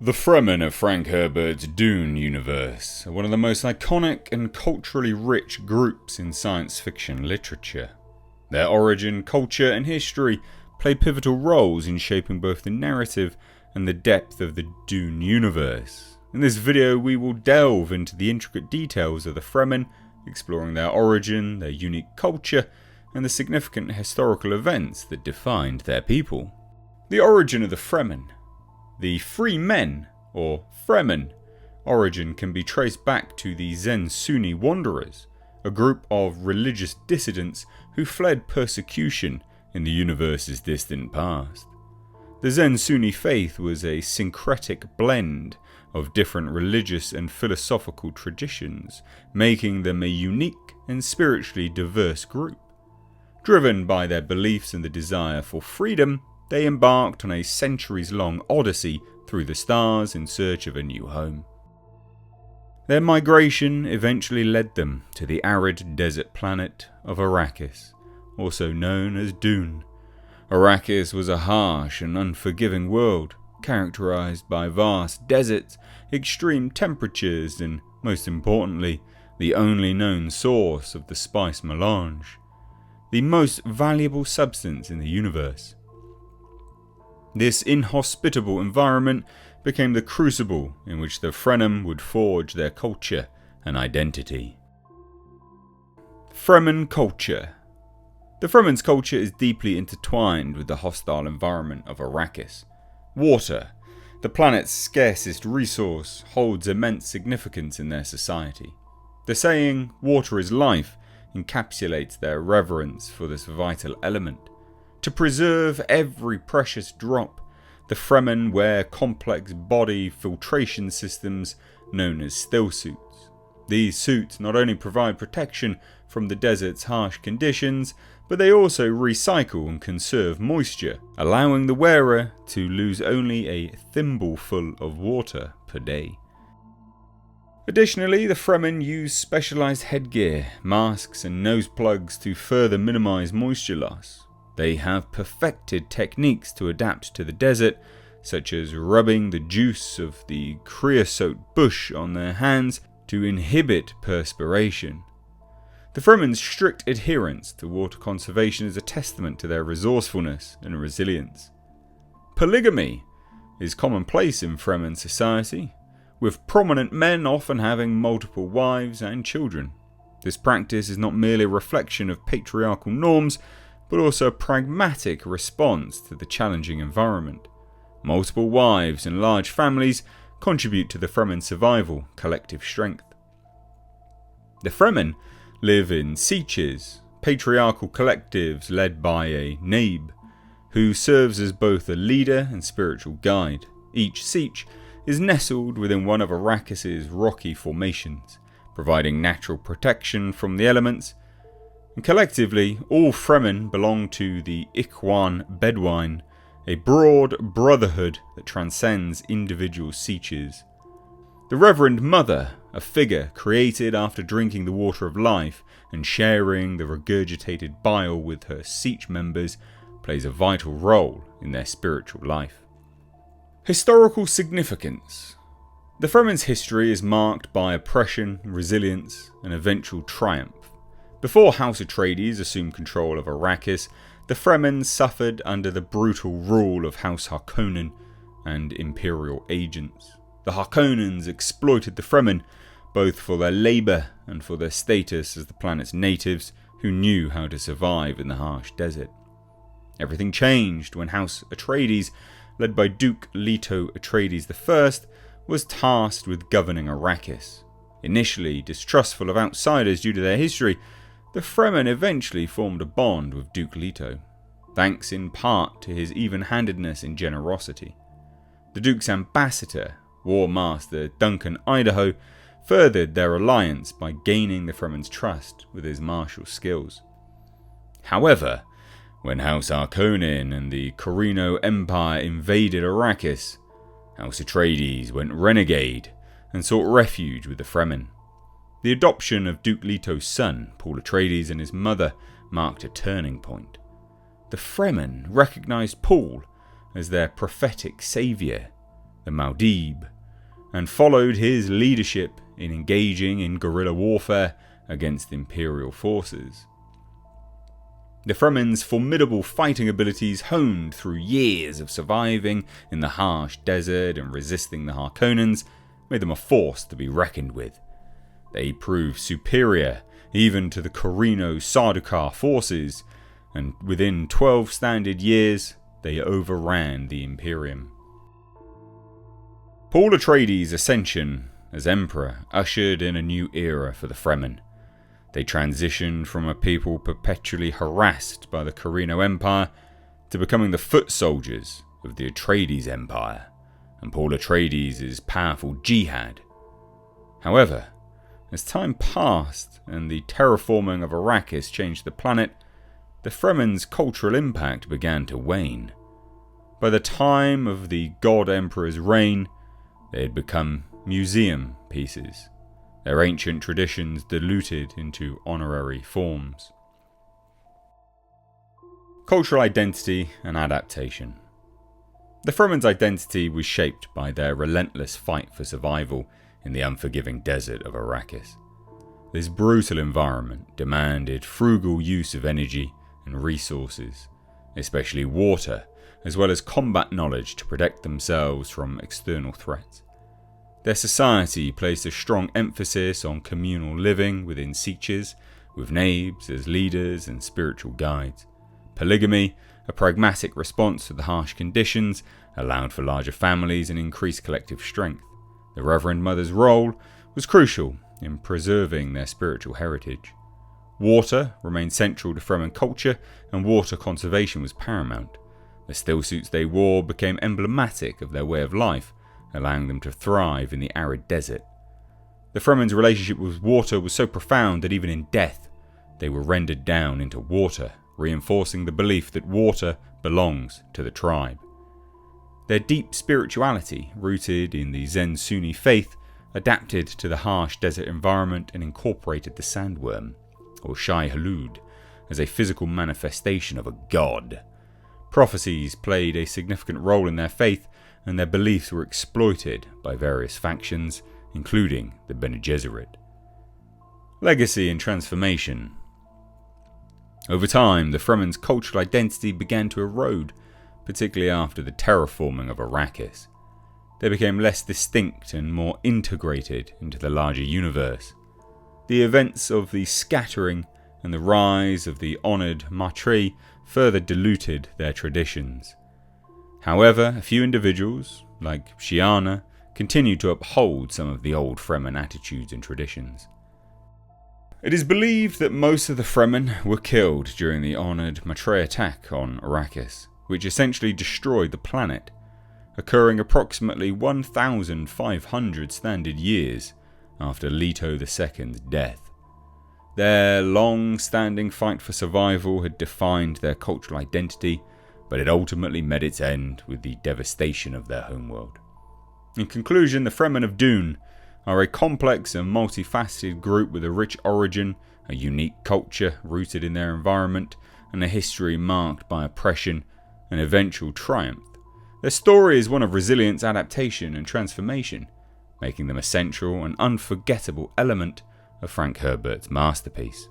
The Fremen of Frank Herbert's Dune universe are one of the most iconic and culturally rich groups in science fiction literature. Their origin, culture, and history play pivotal roles in shaping both the narrative and the depth of the Dune universe. In this video, we will delve into the intricate details of the Fremen, exploring their origin, their unique culture, and the significant historical events that defined their people. The origin of the Fremen. The Fremen, or Fremen, origin can be traced back to the Zensunni Wanderers, a group of religious dissidents who fled persecution in the universe's distant past. The Zensunni faith was a syncretic blend of different religious and philosophical traditions, making them a unique and spiritually diverse group. Driven by their beliefs and the desire for freedom, they embarked on a centuries-long odyssey through the stars in search of a new home. Their migration eventually led them to the arid desert planet of Arakis, also known as Dune. Arakis was a harsh and unforgiving world, characterized by vast deserts, extreme temperatures, and, most importantly, the only known source of the spice melange, the most valuable substance in the universe. This inhospitable environment became the crucible in which the Fremen would forge their culture and identity. Fremen culture. The Fremen's culture is deeply intertwined with the hostile environment of Arakis. Water, the planet's scarcest resource, holds immense significance in their society. The saying, "water is life," encapsulates their reverence for this vital element. To preserve every precious drop, the Fremen wear complex body filtration systems known as still suits. These suits not only provide protection from the desert's harsh conditions, but they also recycle and conserve moisture, allowing the wearer to lose only a thimbleful of water per day. Additionally, the Fremen use specialized headgear, masks, and nose plugs to further minimize moisture loss. They have perfected techniques to adapt to the desert, such as rubbing the juice of the creosote bush on their hands to inhibit perspiration. The Fremen's strict adherence to water conservation is a testament to their resourcefulness and resilience. Polygamy is commonplace in Fremen society, with prominent men often having multiple wives and children. This practice is not merely a reflection of patriarchal norms, but also a pragmatic response to the challenging environment. Multiple wives and large families contribute to the Fremen survival collective strength. The Fremen live in sieches, patriarchal collectives led by a naib, who serves as both a leader and spiritual guide. Each siege is nestled within one of Arakis' rocky formations, providing natural protection from the elements. And collectively, all Fremen belong to the Ikhwan Bedouin, a broad brotherhood that transcends individual sieches. The Reverend Mother, a figure created after drinking the water of life and sharing the regurgitated bile with her siege members, plays a vital role in their spiritual life. Historical significance. The Fremen's history is marked by oppression, resilience, and eventual triumph. Before House Atreides assumed control of Arakis, the Fremen suffered under the brutal rule of House Harkonnen and Imperial agents. The Harkonnens exploited the Fremen, both for their labour and for their status as the planet's natives who knew how to survive in the harsh desert. Everything changed when House Atreides, led by Duke Leto Atreides I, was tasked with governing Arakis. Initially distrustful of outsiders due to their history, the Fremen eventually formed a bond with Duke Leto, thanks in part to his even-handedness and generosity. The Duke's ambassador, War Master Duncan Idaho, furthered their alliance by gaining the Fremen's trust with his martial skills. However, when House Harkonnen and the Corrino Empire invaded Arakis, House Atreides went renegade and sought refuge with the Fremen. The adoption of Duke Leto's son, Paul Atreides, and his mother marked a turning point. The Fremen recognized Paul as their prophetic saviour, the Muad'Dib, and followed his leadership in engaging in guerrilla warfare against Imperial forces. The Fremen's formidable fighting abilities, honed through years of surviving in the harsh desert and resisting the Harkonnens, made them a force to be reckoned with. They proved superior even to the Corrino Sardaukar forces, and within 12 standard years, they overran the Imperium. Paul Atreides' ascension as Emperor ushered in a new era for the Fremen. They transitioned from a people perpetually harassed by the Corrino Empire to becoming the foot soldiers of the Atreides Empire and Paul Atreides' powerful jihad. However, as time passed and the terraforming of Arakis changed the planet, the Fremen's cultural impact began to wane. By the time of the God Emperor's reign, they had become museum pieces, their ancient traditions diluted into honorary forms. Cultural identity and adaptation. The Fremen's identity was shaped by their relentless fight for survival in the unforgiving desert of Arakis. This brutal environment demanded frugal use of energy and resources, especially water, as well as combat knowledge to protect themselves from external threats. Their society placed a strong emphasis on communal living within sieges, with naibs as leaders and spiritual guides. Polygamy, a pragmatic response to the harsh conditions, allowed for larger families and increased collective strength. The Reverend Mother's role was crucial in preserving their spiritual heritage. Water remained central to Fremen culture, and water conservation was paramount. The stillsuits they wore became emblematic of their way of life, allowing them to thrive in the arid desert. The Fremen's relationship with water was so profound that even in death, they were rendered down into water, reinforcing the belief that water belongs to the tribe. Their deep spirituality, rooted in the Zensunni faith, adapted to the harsh desert environment and incorporated the sandworm, or Shai Hulud, as a physical manifestation of a god. Prophecies played a significant role in their faith, and their beliefs were exploited by various factions, including the Bene Gesserit. Legacy and transformation. Over time, the Fremen's cultural identity began to erode, particularly after the terraforming of Arakis. They became less distinct and more integrated into the larger universe. The events of the scattering and the rise of the honoured Matri further diluted their traditions. However, a few individuals, like Shiana, continued to uphold some of the old Fremen attitudes and traditions. It is believed that most of the Fremen were killed during the honoured Matri attack on Arakis, which essentially destroyed the planet, occurring approximately 1,500 standard years after Leto II's death. Their long-standing fight for survival had defined their cultural identity, but it ultimately met its end with the devastation of their homeworld. In conclusion, the Fremen of Dune are a complex and multifaceted group with a rich origin, a unique culture rooted in their environment, and a history marked by oppression and eventual triumph. Their story is one of resilience, adaptation, and transformation, making them a central and unforgettable element of Frank Herbert's masterpiece.